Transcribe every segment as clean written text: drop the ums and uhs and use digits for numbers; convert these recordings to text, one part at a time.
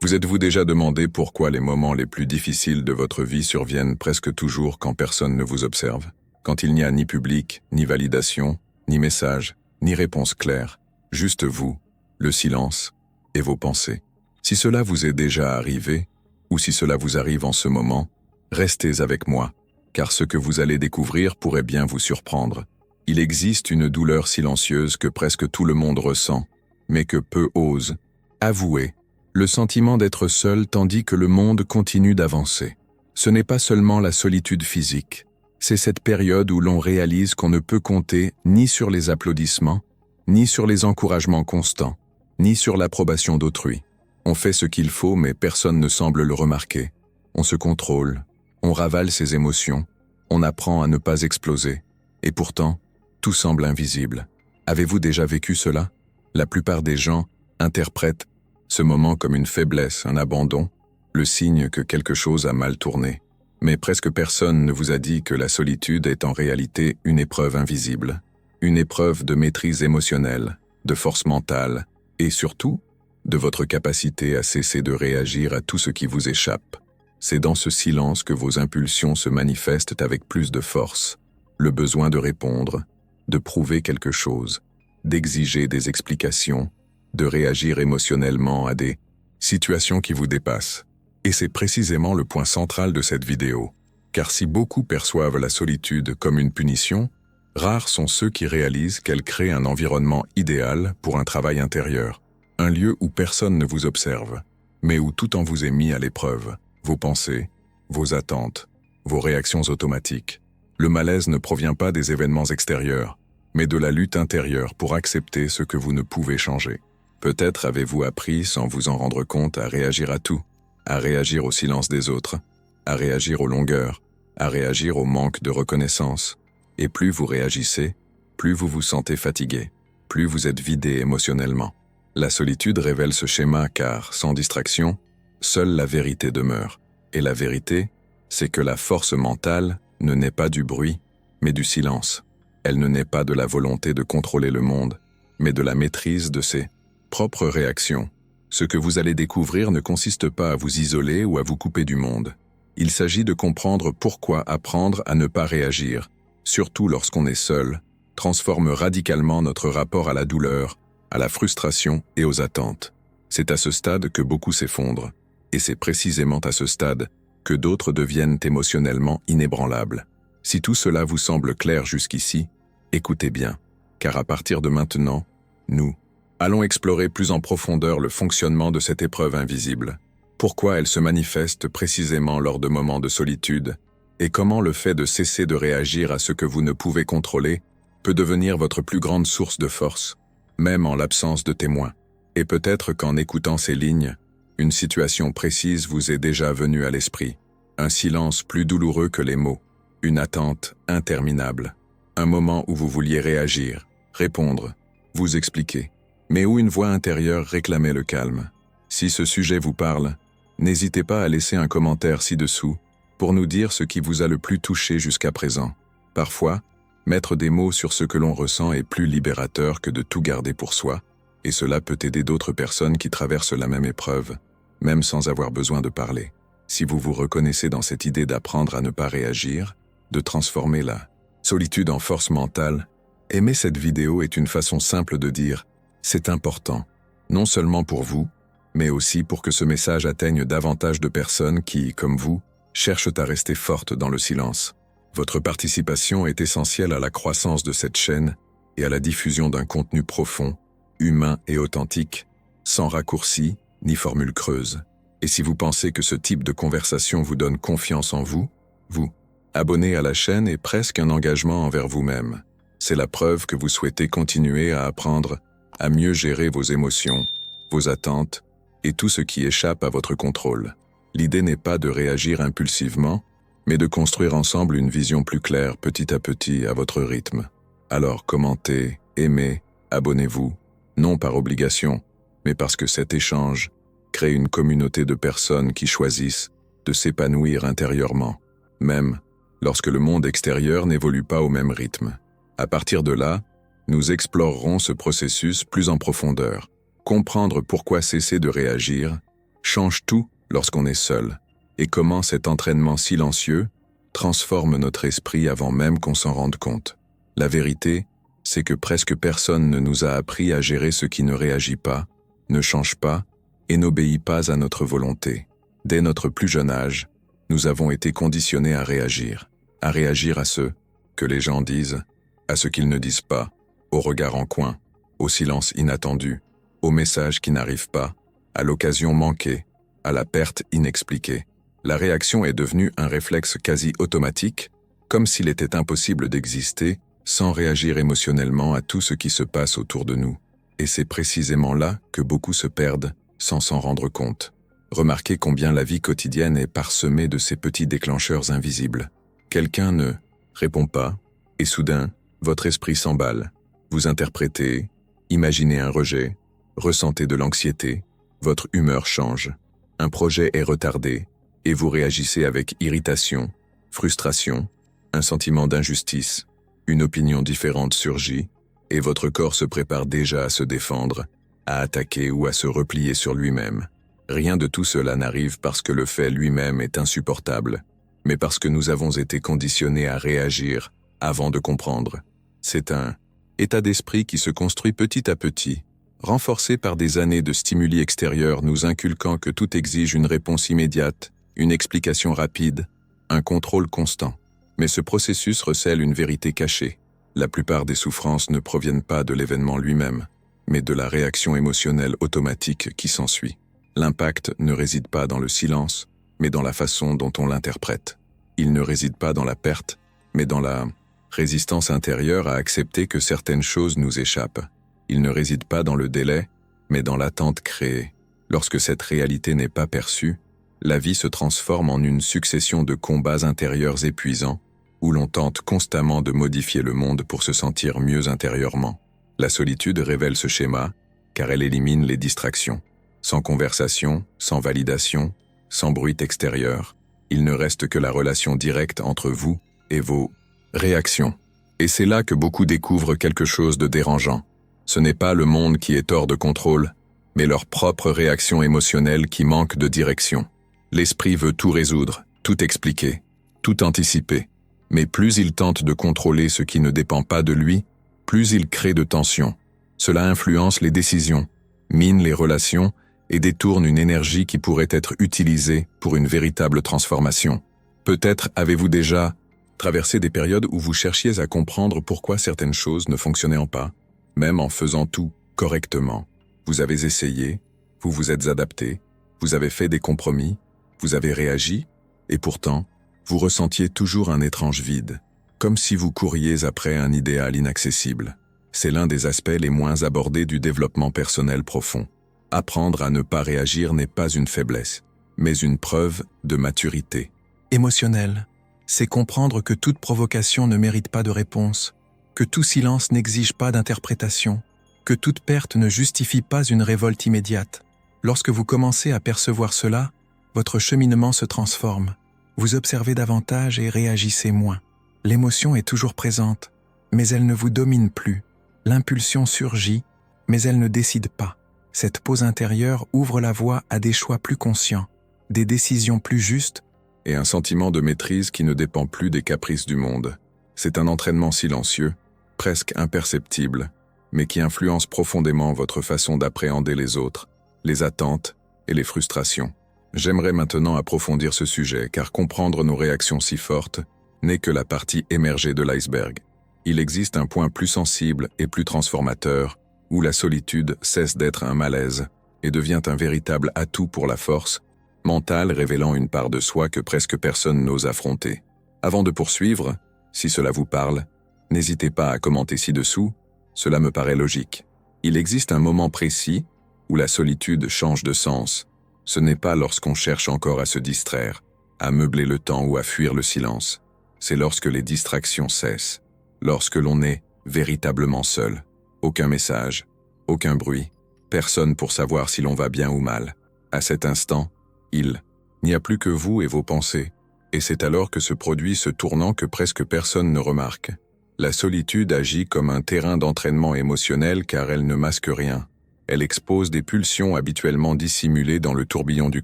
Vous êtes-vous déjà demandé pourquoi les moments les plus difficiles de votre vie surviennent presque toujours quand personne ne vous observe, quand il n'y a ni public, ni validation, ni message, ni réponse claire, juste vous, le silence et vos pensées. Si cela vous est déjà arrivé, ou si cela vous arrive en ce moment, restez avec moi, car ce que vous allez découvrir pourrait bien vous surprendre. Il existe une douleur silencieuse que presque tout le monde ressent, mais que peu osent avouer. Le sentiment d'être seul tandis que le monde continue d'avancer. Ce n'est pas seulement la solitude physique, c'est cette période où l'on réalise qu'on ne peut compter ni sur les applaudissements, ni sur les encouragements constants, ni sur l'approbation d'autrui. On fait ce qu'il faut mais personne ne semble le remarquer. On se contrôle, on ravale ses émotions, on apprend à ne pas exploser. Et pourtant, tout semble invisible. Avez-vous déjà vécu cela? La plupart des gens interprètent ce moment comme une faiblesse, un abandon, le signe que quelque chose a mal tourné. Mais presque personne ne vous a dit que la solitude est en réalité une épreuve invisible, une épreuve de maîtrise émotionnelle, de force mentale, et surtout, de votre capacité à cesser de réagir à tout ce qui vous échappe. C'est dans ce silence que vos impulsions se manifestent avec plus de force, le besoin de répondre, de prouver quelque chose, d'exiger des explications, de réagir émotionnellement à des situations qui vous dépassent. Et c'est précisément le point central de cette vidéo. Car si beaucoup perçoivent la solitude comme une punition, rares sont ceux qui réalisent qu'elle crée un environnement idéal pour un travail intérieur. Un lieu où personne ne vous observe, mais où tout en vous est mis à l'épreuve. Vos pensées, vos attentes, vos réactions automatiques. Le malaise ne provient pas des événements extérieurs, mais de la lutte intérieure pour accepter ce que vous ne pouvez changer. Peut-être avez-vous appris, sans vous en rendre compte, à réagir à tout, à réagir au silence des autres, à réagir aux longueurs, à réagir au manque de reconnaissance. Et plus vous réagissez, plus vous vous sentez fatigué, plus vous êtes vidé émotionnellement. La solitude révèle ce schéma car, sans distraction, seule la vérité demeure. Et la vérité, c'est que la force mentale ne naît pas du bruit, mais du silence. Elle ne naît pas de la volonté de contrôler le monde, mais de la maîtrise de ses propres réactions. Ce que vous allez découvrir ne consiste pas à vous isoler ou à vous couper du monde. Il s'agit de comprendre pourquoi apprendre à ne pas réagir, surtout lorsqu'on est seul, transforme radicalement notre rapport à la douleur, à la frustration et aux attentes. C'est à ce stade que beaucoup s'effondrent, et c'est précisément à ce stade que d'autres deviennent émotionnellement inébranlables. Si tout cela vous semble clair jusqu'ici, écoutez bien, car à partir de maintenant, nous allons explorer plus en profondeur le fonctionnement de cette épreuve invisible. Pourquoi elle se manifeste précisément lors de moments de solitude, et comment le fait de cesser de réagir à ce que vous ne pouvez contrôler peut devenir votre plus grande source de force, même en l'absence de témoins. Et peut-être qu'en écoutant ces lignes, une situation précise vous est déjà venue à l'esprit. Un silence plus douloureux que les mots, une attente interminable, un moment où vous vouliez réagir, répondre, vous expliquer, mais où une voix intérieure réclamait le calme. Si ce sujet vous parle, n'hésitez pas à laisser un commentaire ci-dessous pour nous dire ce qui vous a le plus touché jusqu'à présent. Parfois, mettre des mots sur ce que l'on ressent est plus libérateur que de tout garder pour soi, et cela peut aider d'autres personnes qui traversent la même épreuve, même sans avoir besoin de parler. Si vous vous reconnaissez dans cette idée d'apprendre à ne pas réagir, de transformer la solitude en force mentale, aimer cette vidéo est une façon simple de dire « c'est important », non seulement pour vous, mais aussi pour que ce message atteigne davantage de personnes qui, comme vous, cherchent à rester fortes dans le silence. Votre participation est essentielle à la croissance de cette chaîne et à la diffusion d'un contenu profond, humain et authentique, sans raccourcis ni formules creuses. Et si vous pensez que ce type de conversation vous donne confiance en vous, vous abonner à la chaîne est presque un engagement envers vous-même. C'est la preuve que vous souhaitez continuer à apprendre à mieux gérer vos émotions, vos attentes et tout ce qui échappe à votre contrôle. L'idée n'est pas de réagir impulsivement, mais de construire ensemble une vision plus claire petit à petit à votre rythme. Alors commentez, aimez, abonnez-vous, non par obligation, mais parce que cet échange crée une communauté de personnes qui choisissent de s'épanouir intérieurement, même lorsque le monde extérieur n'évolue pas au même rythme. À partir de là, nous explorerons ce processus plus en profondeur, comprendre pourquoi cesser de réagir change tout lorsqu'on est seul, et comment cet entraînement silencieux transforme notre esprit avant même qu'on s'en rende compte. La vérité, c'est que presque personne ne nous a appris à gérer ce qui ne réagit pas, ne change pas et n'obéit pas à notre volonté. Dès notre plus jeune âge, nous avons été conditionnés à réagir à ce que les gens disent, à ce qu'ils ne disent pas, au regard en coin, au silence inattendu, aux messages qui n'arrivent pas, à l'occasion manquée, à la perte inexpliquée. La réaction est devenue un réflexe quasi automatique, comme s'il était impossible d'exister sans réagir émotionnellement à tout ce qui se passe autour de nous. Et c'est précisément là que beaucoup se perdent sans s'en rendre compte. Remarquez combien la vie quotidienne est parsemée de ces petits déclencheurs invisibles. Quelqu'un ne répond pas, et soudain, votre esprit s'emballe. Vous interprétez, imaginez un rejet, ressentez de l'anxiété, votre humeur change. Un projet est retardé, et vous réagissez avec irritation, frustration, un sentiment d'injustice, une opinion différente surgit, et votre corps se prépare déjà à se défendre, à attaquer ou à se replier sur lui-même. Rien de tout cela n'arrive parce que le fait lui-même est insupportable, mais parce que nous avons été conditionnés à réagir avant de comprendre. C'est un état d'esprit qui se construit petit à petit, renforcé par des années de stimuli extérieurs nous inculquant que tout exige une réponse immédiate, une explication rapide, un contrôle constant. Mais ce processus recèle une vérité cachée. La plupart des souffrances ne proviennent pas de l'événement lui-même, mais de la réaction émotionnelle automatique qui s'ensuit. L'impact ne réside pas dans le silence, mais dans la façon dont on l'interprète. Il ne réside pas dans la perte, mais dans la résistance intérieure à accepter que certaines choses nous échappent. Il ne réside pas dans le délai, mais dans l'attente créée. Lorsque cette réalité n'est pas perçue, la vie se transforme en une succession de combats intérieurs épuisants, où l'on tente constamment de modifier le monde pour se sentir mieux intérieurement. La solitude révèle ce schéma, car elle élimine les distractions. Sans conversation, sans validation, sans bruit extérieur, il ne reste que la relation directe entre vous et vos réactions. Et c'est là que beaucoup découvrent quelque chose de dérangeant. Ce n'est pas le monde qui est hors de contrôle, mais leur propre réaction émotionnelle qui manque de direction. L'esprit veut tout résoudre, tout expliquer, tout anticiper. Mais plus il tente de contrôler ce qui ne dépend pas de lui, plus il crée de tensions. Cela influence les décisions, mine les relations et détourne une énergie qui pourrait être utilisée pour une véritable transformation. Peut-être avez-vous déjà traversé des périodes où vous cherchiez à comprendre pourquoi certaines choses ne fonctionnaient pas, même en faisant tout correctement. Vous avez essayé, vous vous êtes adapté, vous avez fait des compromis, vous avez réagi, et pourtant, vous ressentiez toujours un étrange vide, comme si vous couriez après un idéal inaccessible. C'est l'un des aspects les moins abordés du développement personnel profond. Apprendre à ne pas réagir n'est pas une faiblesse, mais une preuve de maturité. Émotionnelle, c'est comprendre que toute provocation ne mérite pas de réponse, que tout silence n'exige pas d'interprétation, que toute perte ne justifie pas une révolte immédiate. Lorsque vous commencez à percevoir cela, votre cheminement se transforme. Vous observez davantage et réagissez moins. L'émotion est toujours présente, mais elle ne vous domine plus. L'impulsion surgit, mais elle ne décide pas. Cette pause intérieure ouvre la voie à des choix plus conscients, des décisions plus justes et un sentiment de maîtrise qui ne dépend plus des caprices du monde. C'est un entraînement silencieux, presque imperceptible, mais qui influence profondément votre façon d'appréhender les autres, les attentes et les frustrations. J'aimerais maintenant approfondir ce sujet, car comprendre nos réactions si fortes n'est que la partie émergée de l'iceberg. Il existe un point plus sensible et plus transformateur, où la solitude cesse d'être un malaise et devient un véritable atout pour la force mentale, révélant une part de soi que presque personne n'ose affronter. Avant de poursuivre, si cela vous parle, n'hésitez pas à commenter ci-dessous, cela me paraît logique. Il existe un moment précis où la solitude change de sens. Ce n'est pas lorsqu'on cherche encore à se distraire, à meubler le temps ou à fuir le silence. C'est lorsque les distractions cessent, lorsque l'on est véritablement seul. Aucun message, aucun bruit, personne pour savoir si l'on va bien ou mal. À cet instant, il n'y a plus que vous et vos pensées, et c'est alors que se produit ce tournant que presque personne ne remarque. La solitude agit comme un terrain d'entraînement émotionnel car elle ne masque rien. Elle expose des pulsions habituellement dissimulées dans le tourbillon du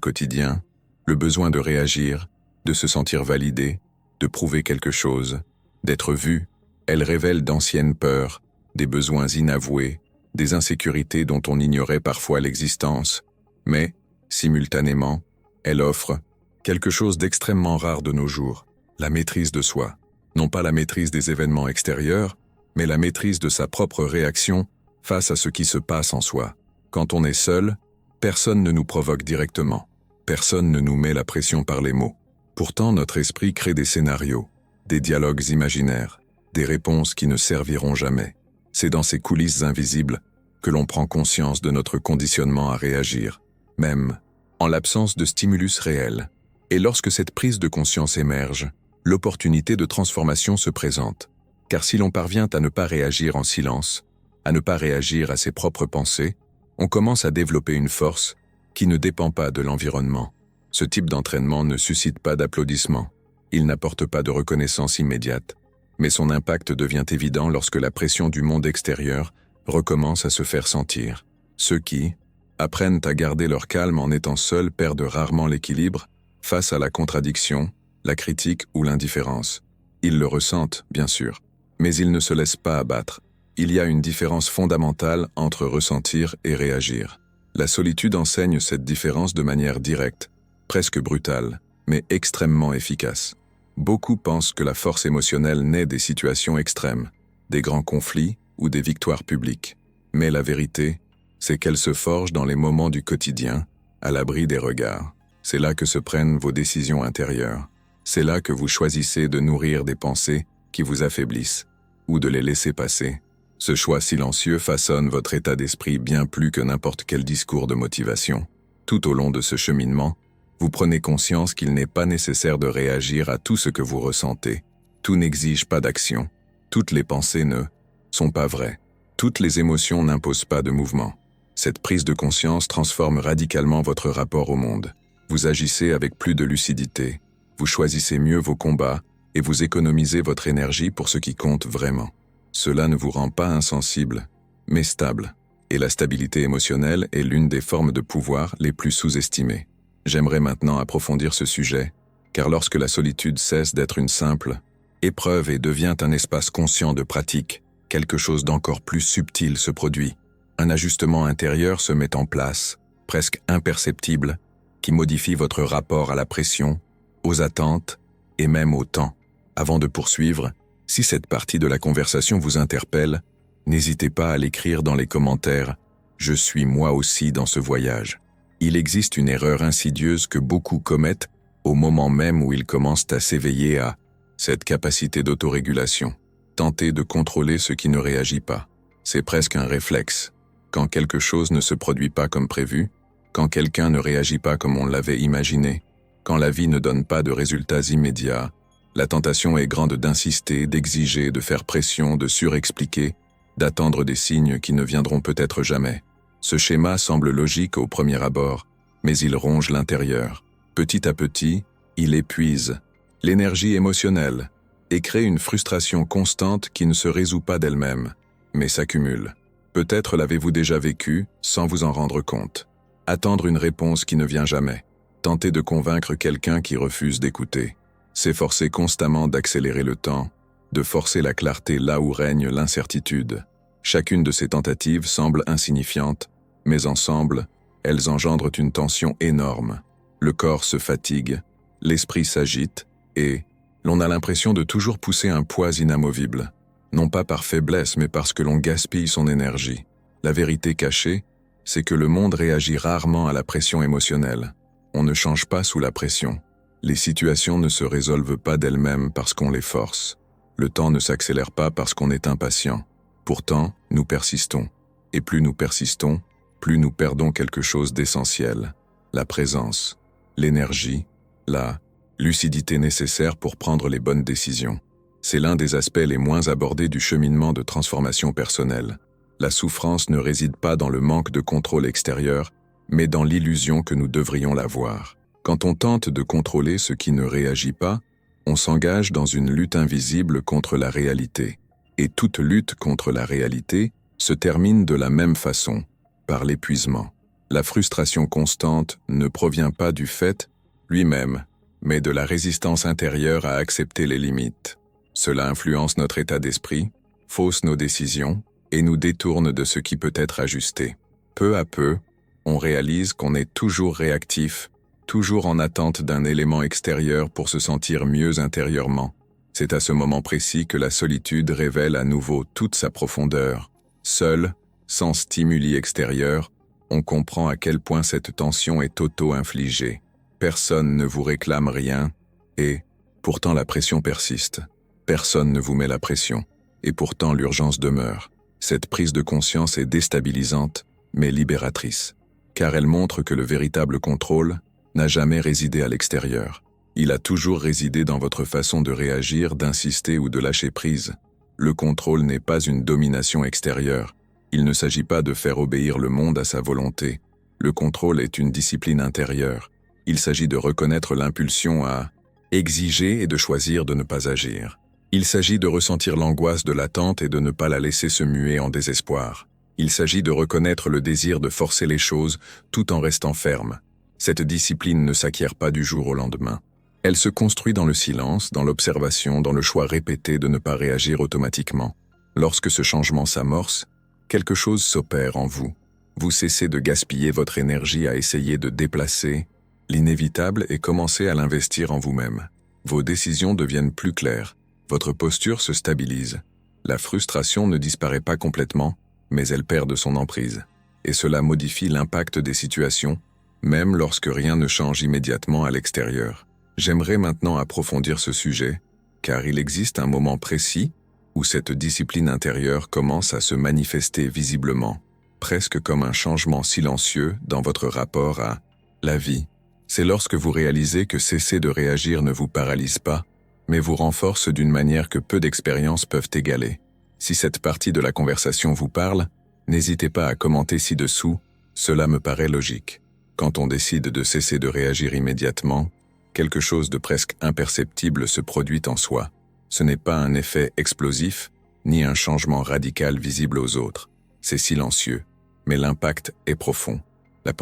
quotidien, le besoin de réagir, de se sentir validé, de prouver quelque chose, d'être vu. Elle révèle d'anciennes peurs, des besoins inavoués, des insécurités dont on ignorait parfois l'existence, mais, simultanément, elle offre quelque chose d'extrêmement rare de nos jours, la maîtrise de soi. Non pas la maîtrise des événements extérieurs, mais la maîtrise de sa propre réaction face à ce qui se passe en soi. Quand on est seul, personne ne nous provoque directement. Personne ne nous met la pression par les mots. Pourtant, notre esprit crée des scénarios, des dialogues imaginaires, des réponses qui ne serviront jamais. C'est dans ces coulisses invisibles que l'on prend conscience de notre conditionnement à réagir, même en l'absence de stimulus réel. Et lorsque cette prise de conscience émerge, l'opportunité de transformation se présente. Car si l'on parvient à ne pas réagir en silence, à ne pas réagir à ses propres pensées, on commence à développer une force qui ne dépend pas de l'environnement. Ce type d'entraînement ne suscite pas d'applaudissements, il n'apporte pas de reconnaissance immédiate, mais son impact devient évident lorsque la pression du monde extérieur recommence à se faire sentir. Ceux qui apprennent à garder leur calme en étant seuls perdent rarement l'équilibre face à la contradiction, la critique ou l'indifférence. Ils le ressentent, bien sûr, mais ils ne se laissent pas abattre. Il y a une différence fondamentale entre ressentir et réagir. La solitude enseigne cette différence de manière directe, presque brutale, mais extrêmement efficace. Beaucoup pensent que la force émotionnelle naît des situations extrêmes, des grands conflits ou des victoires publiques. Mais la vérité, c'est qu'elle se forge dans les moments du quotidien, à l'abri des regards. C'est là que se prennent vos décisions intérieures. C'est là que vous choisissez de nourrir des pensées qui vous affaiblissent, ou de les laisser passer. Ce choix silencieux façonne votre état d'esprit bien plus que n'importe quel discours de motivation. Tout au long de ce cheminement, vous prenez conscience qu'il n'est pas nécessaire de réagir à tout ce que vous ressentez. Tout n'exige pas d'action. Toutes les pensées ne sont pas vraies. Toutes les émotions n'imposent pas de mouvement. Cette prise de conscience transforme radicalement votre rapport au monde. Vous agissez avec plus de lucidité. Vous choisissez mieux vos combats et vous économisez votre énergie pour ce qui compte vraiment. Cela ne vous rend pas insensible, mais stable. Et la stabilité émotionnelle est l'une des formes de pouvoir les plus sous-estimées. J'aimerais maintenant approfondir ce sujet, car lorsque la solitude cesse d'être une simple épreuve et devient un espace conscient de pratique, quelque chose d'encore plus subtil se produit. Un ajustement intérieur se met en place, presque imperceptible, qui modifie votre rapport à la pression, aux attentes et même au temps. Avant de poursuivre, si cette partie de la conversation vous interpelle, n'hésitez pas à l'écrire dans les commentaires « Je suis moi aussi dans ce voyage ». Il existe une erreur insidieuse que beaucoup commettent au moment même où ils commencent à s'éveiller à cette capacité d'autorégulation. Tenter de contrôler ce qui ne réagit pas. C'est presque un réflexe. Quand quelque chose ne se produit pas comme prévu, quand quelqu'un ne réagit pas comme on l'avait imaginé, quand la vie ne donne pas de résultats immédiats, la tentation est grande d'insister, d'exiger, de faire pression, de surexpliquer, d'attendre des signes qui ne viendront peut-être jamais. Ce schéma semble logique au premier abord, mais il ronge l'intérieur. Petit à petit, il épuise l'énergie émotionnelle et crée une frustration constante qui ne se résout pas d'elle-même, mais s'accumule. Peut-être l'avez-vous déjà vécu sans vous en rendre compte. Attendre une réponse qui ne vient jamais. Tenter de convaincre quelqu'un qui refuse d'écouter. S'efforcer constamment d'accélérer le temps, de forcer la clarté là où règne l'incertitude. Chacune de ces tentatives semble insignifiante, mais ensemble, elles engendrent une tension énorme. Le corps se fatigue, l'esprit s'agite, et l'on a l'impression de toujours pousser un poids inamovible. Non pas par faiblesse, mais parce que l'on gaspille son énergie. La vérité cachée, c'est que le monde réagit rarement à la pression émotionnelle. On ne change pas sous la pression. Les situations ne se résolvent pas d'elles-mêmes parce qu'on les force. Le temps ne s'accélère pas parce qu'on est impatient. Pourtant, nous persistons. Et plus nous persistons, plus nous perdons quelque chose d'essentiel. La présence, l'énergie, la lucidité nécessaire pour prendre les bonnes décisions. C'est l'un des aspects les moins abordés du cheminement de transformation personnelle. La souffrance ne réside pas dans le manque de contrôle extérieur, mais dans l'illusion que nous devrions l'avoir. Quand on tente de contrôler ce qui ne réagit pas, on s'engage dans une lutte invisible contre la réalité. Et toute lutte contre la réalité se termine de la même façon, par l'épuisement. La frustration constante ne provient pas du fait lui-même, mais de la résistance intérieure à accepter les limites. Cela influence notre état d'esprit, fausse nos décisions et nous détourne de ce qui peut être ajusté. Peu à peu, on réalise qu'on est toujours réactif, toujours en attente d'un élément extérieur pour se sentir mieux intérieurement. C'est à ce moment précis que la solitude révèle à nouveau toute sa profondeur. Seul, sans stimuli extérieur, on comprend à quel point cette tension est auto-infligée. Personne ne vous réclame rien, et, pourtant la pression persiste. Personne ne vous met la pression, et pourtant l'urgence demeure. Cette prise de conscience est déstabilisante, mais libératrice, car elle montre que le véritable contrôle n'a jamais résidé à l'extérieur. Il a toujours résidé dans votre façon de réagir, d'insister ou de lâcher prise. Le contrôle n'est pas une domination extérieure. Il ne s'agit pas de faire obéir le monde à sa volonté. Le contrôle est une discipline intérieure. Il s'agit de reconnaître l'impulsion à exiger et de choisir de ne pas agir. Il s'agit de ressentir l'angoisse de l'attente et de ne pas la laisser se muer en désespoir. Il s'agit de reconnaître le désir de forcer les choses tout en restant ferme. Cette discipline ne s'acquiert pas du jour au lendemain. Elle se construit dans le silence, dans l'observation, dans le choix répété de ne pas réagir automatiquement. Lorsque ce changement s'amorce, quelque chose s'opère en vous. Vous cessez de gaspiller votre énergie à essayer de déplacer l'inévitable et commencez à l'investir en vous-même. Vos décisions deviennent plus claires. Votre posture se stabilise. La frustration ne disparaît pas complètement, mais elle perd de son emprise. Et cela modifie l'impact des situations, même lorsque rien ne change immédiatement à l'extérieur. J'aimerais maintenant approfondir ce sujet, car il existe un moment précis où cette discipline intérieure commence à se manifester visiblement, presque comme un changement silencieux dans votre rapport à la vie. C'est lorsque vous réalisez que cesser de réagir ne vous paralyse pas, mais vous renforce d'une manière que peu d'expériences peuvent égaler. Si cette partie de la conversation vous parle, n'hésitez pas à commenter ci-dessous, cela me paraît logique. Quand on décide de cesser de réagir immédiatement, quelque chose de presque imperceptible se produit en soi. Ce n'est pas un effet explosif, ni un changement radical visible aux autres. C'est silencieux, mais l'impact est profond. La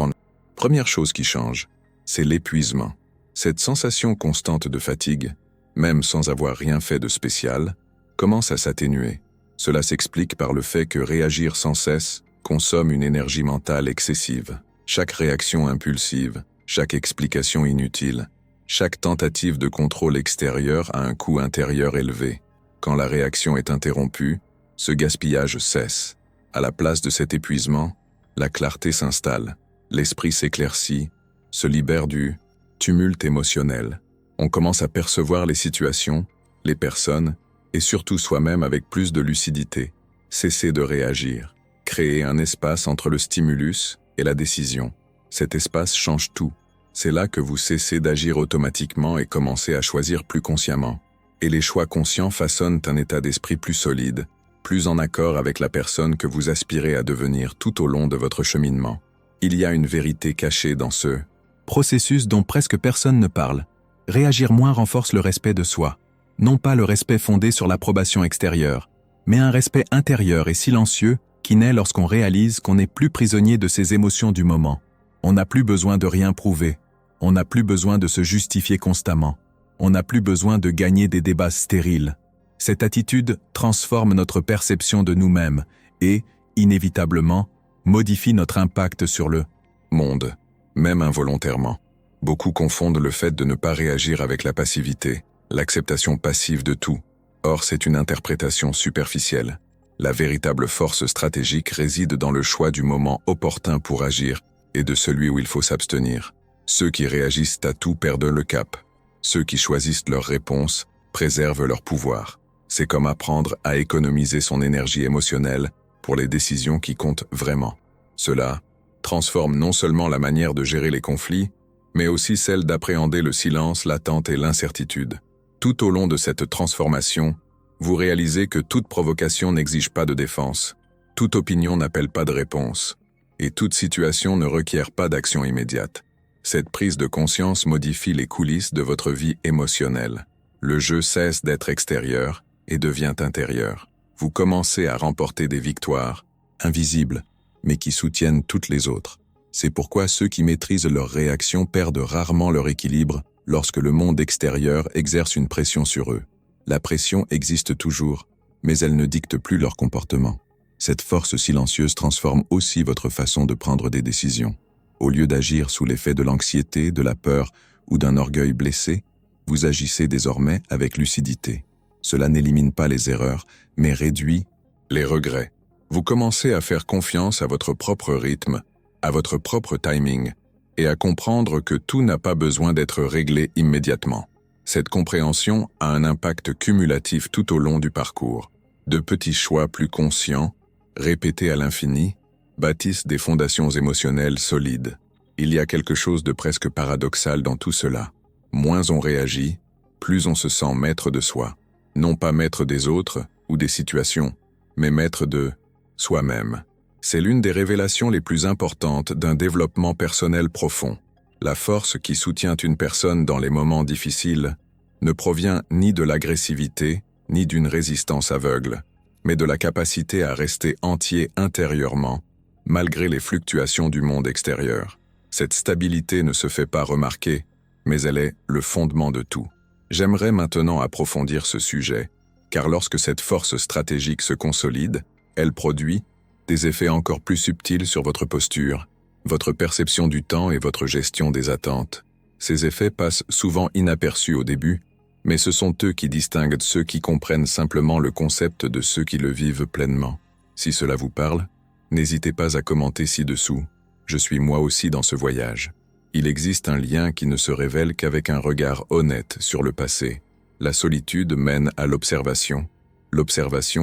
première chose qui change, c'est l'épuisement. Cette sensation constante de fatigue, même sans avoir rien fait de spécial, commence à s'atténuer. Cela s'explique par le fait que réagir sans cesse consomme une énergie mentale excessive. Chaque réaction impulsive, chaque explication inutile, chaque tentative de contrôle extérieur a un coût intérieur élevé. Quand la réaction est interrompue, ce gaspillage cesse. À la place de cet épuisement, la clarté s'installe. L'esprit s'éclaircit, se libère du tumulte émotionnel. On commence à percevoir les situations, les personnes, et surtout soi-même avec plus de lucidité. Cesser de réagir. Créer un espace entre le stimulus et la décision. Cet espace change tout. C'est là que vous cessez d'agir automatiquement et commencez à choisir plus consciemment. Et les choix conscients façonnent un état d'esprit plus solide, plus en accord avec la personne que vous aspirez à devenir tout au long de votre cheminement. Il y a une vérité cachée dans ce processus dont presque personne ne parle. Réagir moins renforce le respect de soi. Non pas le respect fondé sur l'approbation extérieure, mais un respect intérieur et silencieux qui naît lorsqu'on réalise qu'on n'est plus prisonnier de ses émotions du moment. On n'a plus besoin de rien prouver. On n'a plus besoin de se justifier constamment. On n'a plus besoin de gagner des débats stériles. Cette attitude transforme notre perception de nous-mêmes et, inévitablement, modifie notre impact sur le monde, même involontairement. Beaucoup confondent le fait de ne pas réagir avec la passivité, l'acceptation passive de tout. Or, c'est une interprétation superficielle. La véritable force stratégique réside dans le choix du moment opportun pour agir et de celui où il faut s'abstenir. Ceux qui réagissent à tout perdent le cap. Ceux qui choisissent leur réponse préservent leur pouvoir. C'est comme apprendre à économiser son énergie émotionnelle pour les décisions qui comptent vraiment. Cela transforme non seulement la manière de gérer les conflits, mais aussi celle d'appréhender le silence, l'attente et l'incertitude. Tout au long de cette transformation, vous réalisez que toute provocation n'exige pas de défense, toute opinion n'appelle pas de réponse, et toute situation ne requiert pas d'action immédiate. Cette prise de conscience modifie les coulisses de votre vie émotionnelle. Le jeu cesse d'être extérieur et devient intérieur. Vous commencez à remporter des victoires, invisibles, mais qui soutiennent toutes les autres. C'est pourquoi ceux qui maîtrisent leurs réactions perdent rarement leur équilibre lorsque le monde extérieur exerce une pression sur eux. La pression existe toujours, mais elle ne dicte plus leur comportement. Cette force silencieuse transforme aussi votre façon de prendre des décisions. Au lieu d'agir sous l'effet de l'anxiété, de la peur ou d'un orgueil blessé, vous agissez désormais avec lucidité. Cela n'élimine pas les erreurs, mais réduit les regrets. Vous commencez à faire confiance à votre propre rythme, à votre propre timing, et à comprendre que tout n'a pas besoin d'être réglé immédiatement. Cette compréhension a un impact cumulatif tout au long du parcours. De petits choix plus conscients, répétés à l'infini, bâtissent des fondations émotionnelles solides. Il y a quelque chose de presque paradoxal dans tout cela. Moins on réagit, plus on se sent maître de soi. Non pas maître des autres ou des situations, mais maître de soi-même. C'est l'une des révélations les plus importantes d'un développement personnel profond. La force qui soutient une personne dans les moments difficiles ne provient ni de l'agressivité, ni d'une résistance aveugle, mais de la capacité à rester entier intérieurement, malgré les fluctuations du monde extérieur. Cette stabilité ne se fait pas remarquer, mais elle est le fondement de tout. J'aimerais maintenant approfondir ce sujet, car lorsque cette force stratégique se consolide, elle produit des effets encore plus subtils sur votre posture, votre perception du temps et votre gestion des attentes. Ces effets passent souvent inaperçus au début, mais ce sont eux qui distinguent ceux qui comprennent simplement le concept de ceux qui le vivent pleinement. Si cela vous parle, n'hésitez pas à commenter ci-dessous. Je suis moi aussi dans ce voyage. Il existe un lien qui ne se révèle qu'avec un regard honnête sur le passé. La solitude mène à l'observation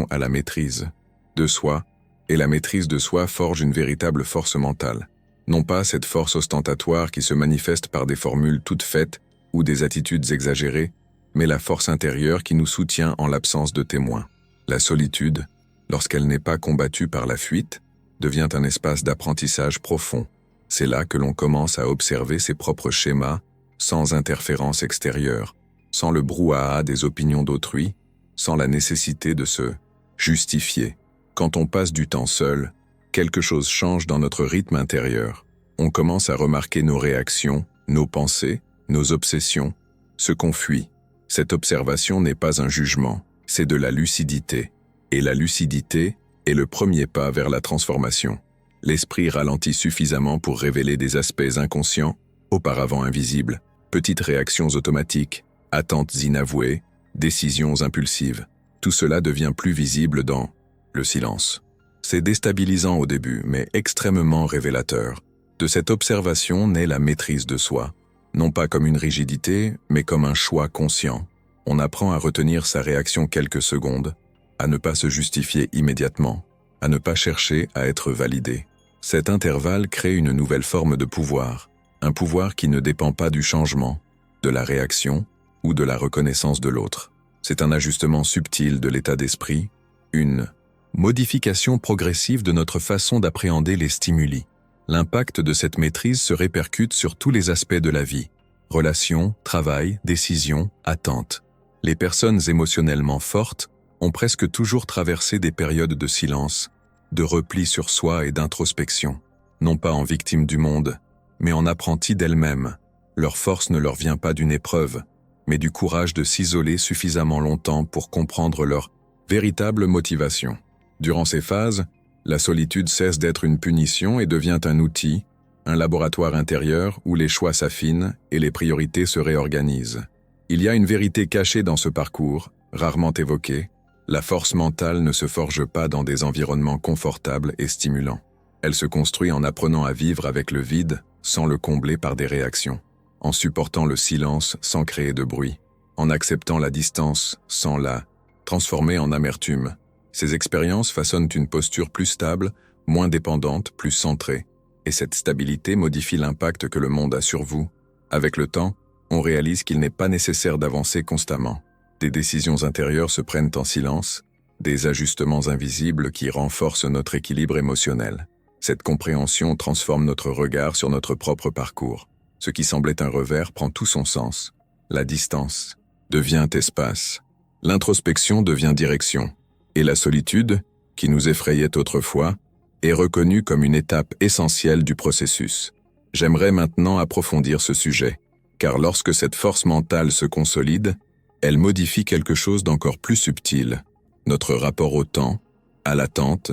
à la maîtrise de soi, et la maîtrise de soi forge une véritable force mentale. Non pas cette force ostentatoire qui se manifeste par des formules toutes faites ou des attitudes exagérées, mais la force intérieure qui nous soutient en l'absence de témoins. La solitude, lorsqu'elle n'est pas combattue par la fuite, devient un espace d'apprentissage profond. C'est là que l'on commence à observer ses propres schémas, sans interférence extérieure, sans le brouhaha des opinions d'autrui, sans la nécessité de se justifier. Quand on passe du temps seul, quelque chose change dans notre rythme intérieur. On commence à remarquer nos réactions, nos pensées, nos obsessions, ce qu'on fuit. Cette observation n'est pas un jugement, c'est de la lucidité. Et la lucidité est le premier pas vers la transformation. L'esprit ralentit suffisamment pour révéler des aspects inconscients, auparavant invisibles, petites réactions automatiques, attentes inavouées, décisions impulsives. Tout cela devient plus visible dans le silence. C'est déstabilisant au début, mais extrêmement révélateur. De cette observation naît la maîtrise de soi, non pas comme une rigidité, mais comme un choix conscient. On apprend à retenir sa réaction quelques secondes, à ne pas se justifier immédiatement, à ne pas chercher à être validé. Cet intervalle crée une nouvelle forme de pouvoir, un pouvoir qui ne dépend pas du changement, de la réaction ou de la reconnaissance de l'autre. C'est un ajustement subtil de l'état d'esprit, une modification progressive de notre façon d'appréhender les stimuli. L'impact de cette maîtrise se répercute sur tous les aspects de la vie. Relations, travail, décisions, attentes. Les personnes émotionnellement fortes ont presque toujours traversé des périodes de silence, de repli sur soi et d'introspection. Non pas en victime du monde, mais en apprentis d'elles-mêmes. Leur force ne leur vient pas d'une épreuve, mais du courage de s'isoler suffisamment longtemps pour comprendre leur véritable motivation. Durant ces phases, la solitude cesse d'être une punition et devient un outil, un laboratoire intérieur où les choix s'affinent et les priorités se réorganisent. Il y a une vérité cachée dans ce parcours, rarement évoquée. La force mentale ne se forge pas dans des environnements confortables et stimulants. Elle se construit en apprenant à vivre avec le vide sans le combler par des réactions, en supportant le silence sans créer de bruit, en acceptant la distance sans la transformer en amertume. Ces expériences façonnent une posture plus stable, moins dépendante, plus centrée, et cette stabilité modifie l'impact que le monde a sur vous. Avec le temps, on réalise qu'il n'est pas nécessaire d'avancer constamment. Des décisions intérieures se prennent en silence, des ajustements invisibles qui renforcent notre équilibre émotionnel. Cette compréhension transforme notre regard sur notre propre parcours. Ce qui semblait un revers prend tout son sens. La distance devient espace. L'introspection devient direction. Et la solitude, qui nous effrayait autrefois, est reconnue comme une étape essentielle du processus. J'aimerais maintenant approfondir ce sujet, car lorsque cette force mentale se consolide, elle modifie quelque chose d'encore plus subtil, notre rapport au temps, à l'attente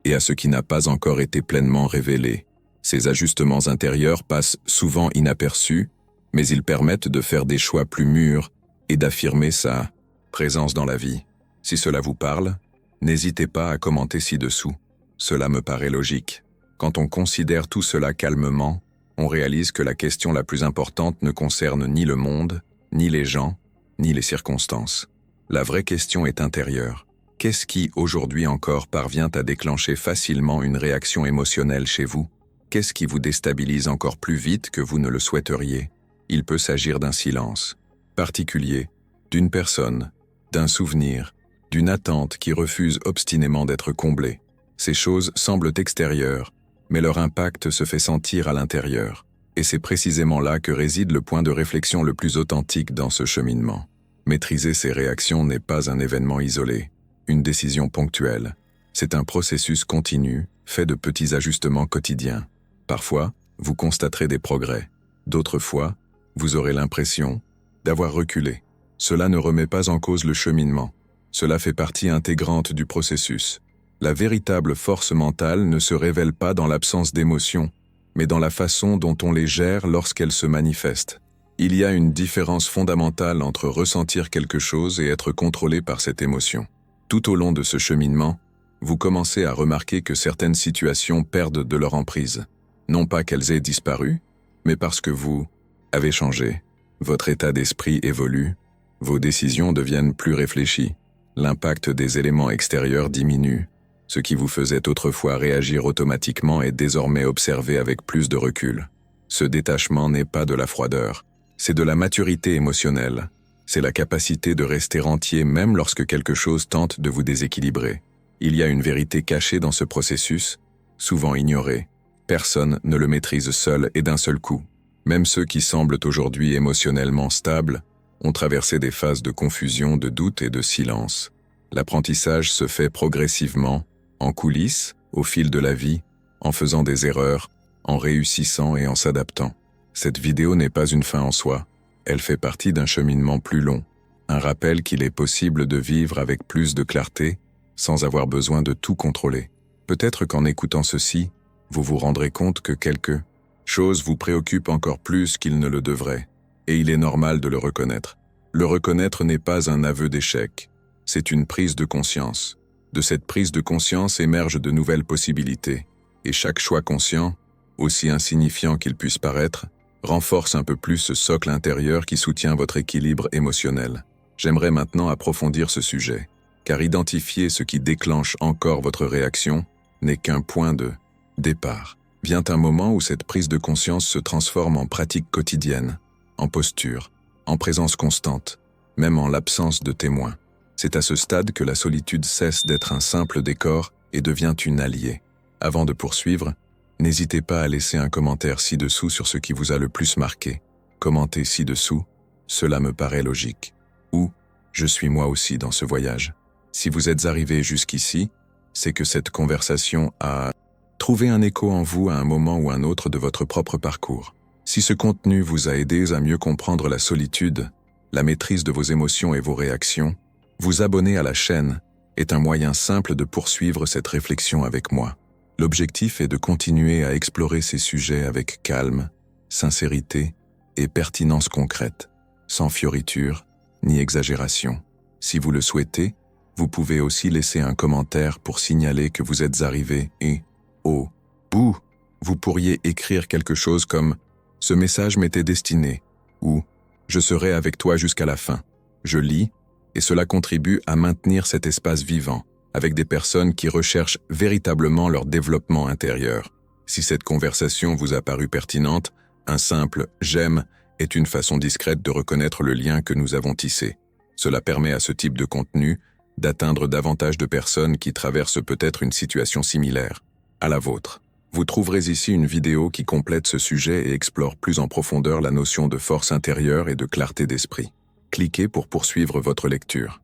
et à ce qui n'a pas encore été pleinement révélé. Ces ajustements intérieurs passent souvent inaperçus, mais ils permettent de faire des choix plus mûrs et d'affirmer sa présence dans la vie. Si cela vous parle, n'hésitez pas à commenter ci-dessous. Cela me paraît logique. Quand on considère tout cela calmement, on réalise que la question la plus importante ne concerne ni le monde, ni les gens, ni les circonstances. La vraie question est intérieure. Qu'est-ce qui, aujourd'hui encore, parvient à déclencher facilement une réaction émotionnelle chez vous? Qu'est-ce qui vous déstabilise encore plus vite que vous ne le souhaiteriez? Il peut s'agir d'un silence particulier, d'une personne, d'un souvenir, d'une attente qui refuse obstinément d'être comblée. Ces choses semblent extérieures, mais leur impact se fait sentir à l'intérieur. Et c'est précisément là que réside le point de réflexion le plus authentique dans ce cheminement. Maîtriser ces réactions n'est pas un événement isolé, une décision ponctuelle. C'est un processus continu, fait de petits ajustements quotidiens. Parfois, vous constaterez des progrès. D'autres fois, vous aurez l'impression d'avoir reculé. Cela ne remet pas en cause le cheminement. Cela fait partie intégrante du processus. La véritable force mentale ne se révèle pas dans l'absence d'émotions, mais dans la façon dont on les gère lorsqu'elles se manifestent. Il y a une différence fondamentale entre ressentir quelque chose et être contrôlé par cette émotion. Tout au long de ce cheminement, vous commencez à remarquer que certaines situations perdent de leur emprise. Non pas qu'elles aient disparu, mais parce que vous avez changé. Votre état d'esprit évolue, vos décisions deviennent plus réfléchies. L'impact des éléments extérieurs diminue. Ce qui vous faisait autrefois réagir automatiquement est désormais observé avec plus de recul. Ce détachement n'est pas de la froideur, c'est de la maturité émotionnelle. C'est la capacité de rester entier même lorsque quelque chose tente de vous déséquilibrer. Il y a une vérité cachée dans ce processus, souvent ignorée. Personne ne le maîtrise seul et d'un seul coup. Même ceux qui semblent aujourd'hui émotionnellement stables ont traversé des phases de confusion, de doute et de silence. L'apprentissage se fait progressivement, en coulisses, au fil de la vie, en faisant des erreurs, en réussissant et en s'adaptant. Cette vidéo n'est pas une fin en soi. Elle fait partie d'un cheminement plus long, un rappel qu'il est possible de vivre avec plus de clarté, sans avoir besoin de tout contrôler. Peut-être qu'en écoutant ceci, vous vous rendrez compte que quelque chose vous préoccupe encore plus qu'il ne le devrait, et il est normal de le reconnaître. Le reconnaître n'est pas un aveu d'échec, c'est une prise de conscience. De cette prise de conscience émergent de nouvelles possibilités, et chaque choix conscient, aussi insignifiant qu'il puisse paraître, renforce un peu plus ce socle intérieur qui soutient votre équilibre émotionnel. J'aimerais maintenant approfondir ce sujet, car identifier ce qui déclenche encore votre réaction n'est qu'un point de départ. Vient un moment où cette prise de conscience se transforme en pratique quotidienne, en posture, en présence constante, même en l'absence de témoins. C'est à ce stade que la solitude cesse d'être un simple décor et devient une alliée. Avant de poursuivre, n'hésitez pas à laisser un commentaire ci-dessous sur ce qui vous a le plus marqué. Commentez ci-dessous, cela me paraît logique. Ou, je suis moi aussi dans ce voyage. Si vous êtes arrivé jusqu'ici, c'est que cette conversation a trouvé un écho en vous à un moment ou un autre de votre propre parcours. Si ce contenu vous a aidé à mieux comprendre la solitude, la maîtrise de vos émotions et vos réactions, vous abonner à la chaîne est un moyen simple de poursuivre cette réflexion avec moi. L'objectif est de continuer à explorer ces sujets avec calme, sincérité et pertinence concrète, sans fioriture ni exagération. Si vous le souhaitez, vous pouvez aussi laisser un commentaire pour signaler que vous êtes arrivé et, au bout, vous pourriez écrire quelque chose comme « Ce message m'était destiné » ou « Je serai avec toi jusqu'à la fin ». Je lis, et cela contribue à maintenir cet espace vivant, avec des personnes qui recherchent véritablement leur développement intérieur. Si cette conversation vous a paru pertinente, un simple « j'aime » est une façon discrète de reconnaître le lien que nous avons tissé. Cela permet à ce type de contenu d'atteindre davantage de personnes qui traversent peut-être une situation similaire à la vôtre. Vous trouverez ici une vidéo qui complète ce sujet et explore plus en profondeur la notion de force intérieure et de clarté d'esprit. Cliquez pour poursuivre votre lecture.